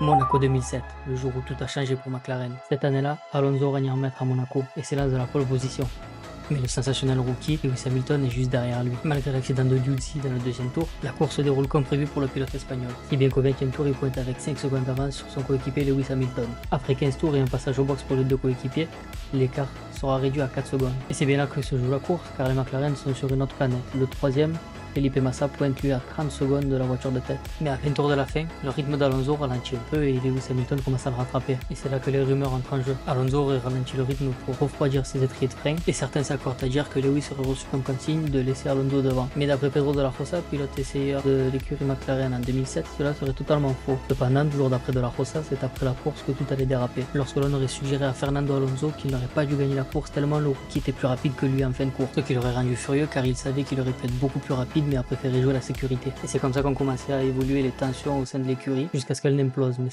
Monaco 2007, le jour où tout a changé pour McLaren. Cette année-là, Alonso règne en maître à Monaco et s'élance de la pole position. Mais le sensationnel rookie, Lewis Hamilton, est juste derrière lui. Malgré l'accident de Giusi dans le deuxième tour, la course se déroule comme prévu pour le pilote espagnol. Si bien qu'au 20e tour, il pointe avec 5 secondes d'avance sur son coéquipier Lewis Hamilton. Après 15 tours et un passage au box pour les deux coéquipiers, l'écart sera réduit à 4 secondes. Et c'est bien là que se joue la course, car les McLaren sont sur une autre planète. Le troisième, Felipe Massa pointe lui à 30 secondes de la voiture de tête. Mais à 20 tours de la fin, le rythme d'Alonso ralentit un peu et Lewis Hamilton commence à le rattraper. Et c'est là que les rumeurs entrent en jeu. Alonso aurait ralenti le rythme pour refroidir ses étriers de frein et certains s'accordent à dire que Lewis aurait reçu comme consigne de laisser Alonso devant. Mais d'après Pedro de la Rosa, pilote essayeur de l'écurie McLaren en 2007, cela serait totalement faux. Cependant, toujours d'après de la Rosa, c'est après la course que tout allait déraper. Lorsque l'on aurait suggéré à Fernando Alonso qu'il n'aurait pas dû gagner la course tellement le rookie était plus rapide que lui en fin de course. Ce qui l'aurait rendu furieux car il savait qu'il aurait pu être beaucoup plus rapide mais a préféré jouer la sécurité. Et c'est comme ça qu'ont commencé à évoluer les tensions au sein de l'écurie jusqu'à ce qu'elle n'implose. Mais